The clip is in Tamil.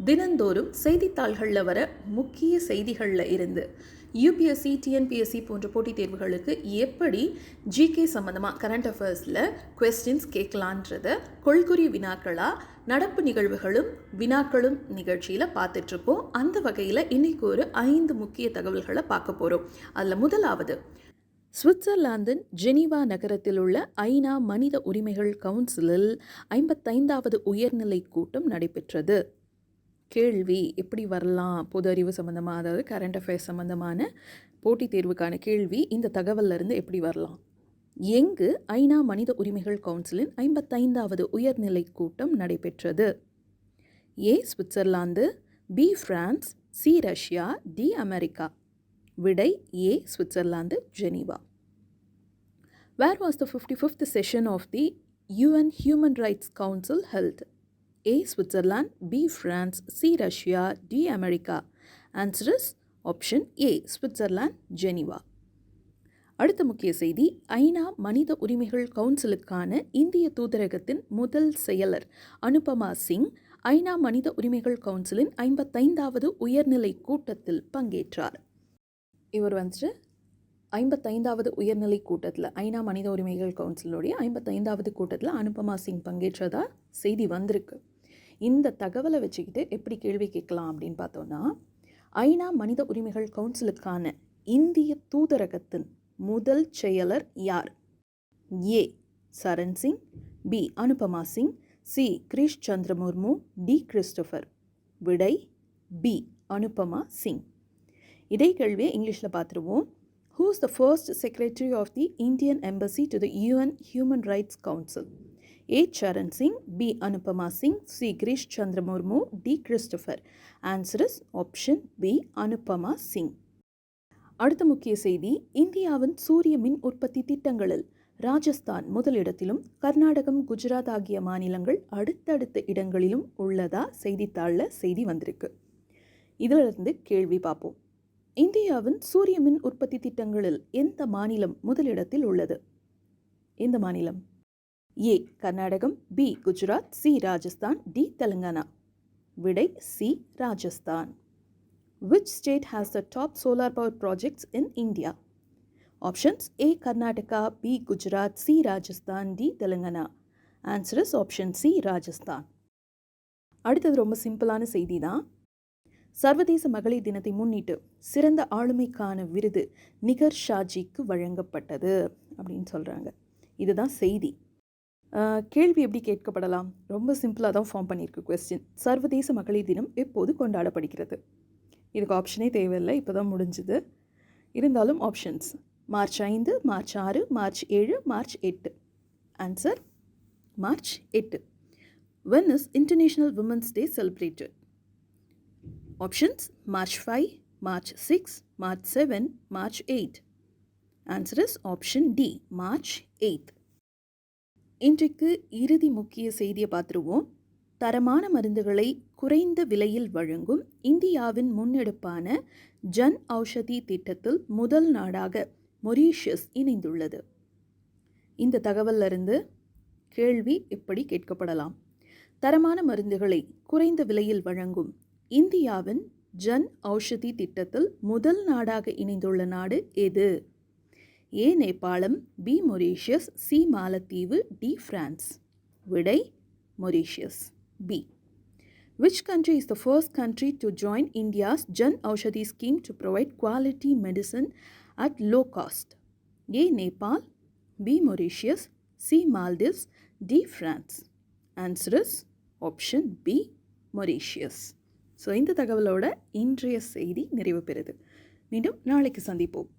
தினந்தோறும் செய்தித்தாள்களில் வர முக்கிய செய்திகளில் இருந்து யூபிஎஸ்சி, டிஎன்பிஎஸ்சி போன்ற போட்டித் தேர்வுகளுக்கு எப்படி ஜிகே சம்மந்தமாக கரண்ட் அஃபேர்ஸில் கொஸ்டின்ஸ் கேட்கலான்றத கொள்குறி வினாக்களாக நடப்பு நிகழ்வுகளும் வினாக்களும் நிகழ்ச்சியில் பார்த்துட்ருக்கோம். அந்த வகையில் இன்றைக்கி ஒரு 5 முக்கிய தகவல்களை பார்க்க போகிறோம். அதில் முதலாவது, சுவிட்சர்லாந்தின் ஜெனீவா நகரத்தில் உள்ள ஐநா மனித உரிமைகள் கவுன்சிலில் 55வது உயர்நிலை கூட்டம் நடைபெற்றது. கேள்வி எப்படி வரலாம்? பொது அறிவு சம்மந்தமாக, அதாவது கரண்ட் அஃபேர்ஸ் சம்மந்தமான போட்டித் தேர்வுக்கான கேள்வி இந்த தகவலிருந்து எப்படி வரலாம்? எங்கு ஐநா மனித உரிமைகள் கவுன்சிலின் 55வது உயர்நிலை கூட்டம் நடைபெற்றது? A Switzerland, B France, C Russia, D America. விடை A Switzerland, Geneva. Where was the 55th session of the UN Human Rights Council held? A. Switzerland, B. France, C. Russia, D. America. Answer is option A. Switzerland, Geneva. அடுத்த முக்கிய செய்தி, ஐநா மனித உரிமைகள் கவுன்சிலுக்கான இந்திய தூதரகத்தின் முதல் செயலர் அனுபமா சிங் ஐநா மனித உரிமைகள் கவுன்சிலின் 55வது உயர்நிலை கூட்டத்தில் பங்கேற்றார். இவர் 55வது உயர்நிலை கூட்டத்தில், ஐநா மனித உரிமைகள் கவுன்சிலுடைய 55வது கூட்டத்தில் அனுபமா சிங் பங்கேற்றதா செய்தி வந்திருக்கு. இந்த தகவலை வச்சுக்கிட்டு எப்படி கேள்வி கேட்கலாம் அப்படின்னு பார்த்தோன்னா, ஐநா மனித உரிமைகள் கவுன்சிலுக்கான இந்திய தூதரகத்தின் முதல் செயலர் யார்? ஏ Charan Singh, B Anupama Singh, C Girish Chandra Murmu, D Christopher. விடை பி அனுபமா சிங். இதே கேள்வியை இங்கிலீஷில் பார்த்துருவோம். Who is the first secretary of the Indian Embassy to the UN Human Rights Council? A. Charan Singh, B. Anupama Singh, C. Grish Chandra Murmu, D. Christopher. Answer is option B. Anupama Singh. அடுத்த முக்கிய செய்தி, இந்தியாவின் சூரிய மின் உற்பத்தி திட்டங்களில் ராஜஸ்தான் முதலிடத்திலும் கர்நாடகம், குஜராத் ஆகிய மாநிலங்கள் அடுத்தடுத்த இடங்களிலும் உள்ளதா செய்தித்தாளில் செய்தி வந்திருக்கு. இதிலிருந்து கேள்வி பார்ப்போம். இந்தியாவின் சூரிய மின் உற்பத்தி திட்டங்களில் எந்த மாநிலம் முதலிடத்தில் உள்ளது? இந்த மாநிலம் A Karnataka, B Gujarat, C Rajasthan, D Telangana. விடை C Rajasthan. Which state has the top solar power projects in India? Options A Karnataka, B Gujarat, C Rajasthan, D Telangana. Answer is option C Rajasthan. அடுத்தது ரொம்ப சிம்பிளான செய்தி தான். சர்வதேச மகளிர் தினத்தை முன்னிட்டு சிறந்த ஆளுமைக்கான விருது நிகர் ஷாஜிக்கு வழங்கப்பட்டது அப்படின்னு சொல்கிறாங்க. இதுதான் செய்தி. கேள்வி எப்படி கேட்கப்படலாம்? ரொம்ப சிம்பிளாக தான் ஃபார்ம் பண்ணியிருக்கு கொஸ்டின். சர்வதேச மகளிர் தினம் எப்போது கொண்டாடப்படுகிறது? இதுக்கு ஆப்ஷனே தேவையில்லை, இப்போ தான் முடிஞ்சுது. இருந்தாலும் options: March 5, March 6, March 7, March 8. Answer March 8. When is International Women's Day celebrated? Options: March 5, March 6, March 7, March 8. Answer is option D, March 8. இன்றைக்கு இறுதி முக்கிய செய்தியை பார்த்துருவோம். தரமான மருந்துகளை குறைந்த விலையில் வழங்கும் இந்தியாவின் முன்னெடுப்பான ஜன் ஔஷதி திட்டத்தில் முதல் நாடாக மொரீஷியஸ் இணைந்துள்ளது. இந்த தகவலிருந்து கேள்வி எப்படி கேட்கப்படலாம்? தரமான மருந்துகளை குறைந்த விலையில் வழங்கும் இந்தியாவின் ஜன் ஔஷதி திட்டத்தில் முதல் நாடாக இணைந்துள்ள நாடு எது? ஏ நேபாளம், பி மொரீஷியஸ், சி மாலத்தீவு, டி பிரான்ஸ். விடை Mauritius, B. Which country is the first country to join India's Jan Aushadhi scheme to provide quality medicine at low cost? A. Nepal, B. Mauritius, C. Maldives, D. France. Answer is option B. Mauritius. So இந்த தகவலோட இன்றைய செய்தி நிறைவு பெறுது. மீண்டும் நாளைக்கு சந்திப்போம்.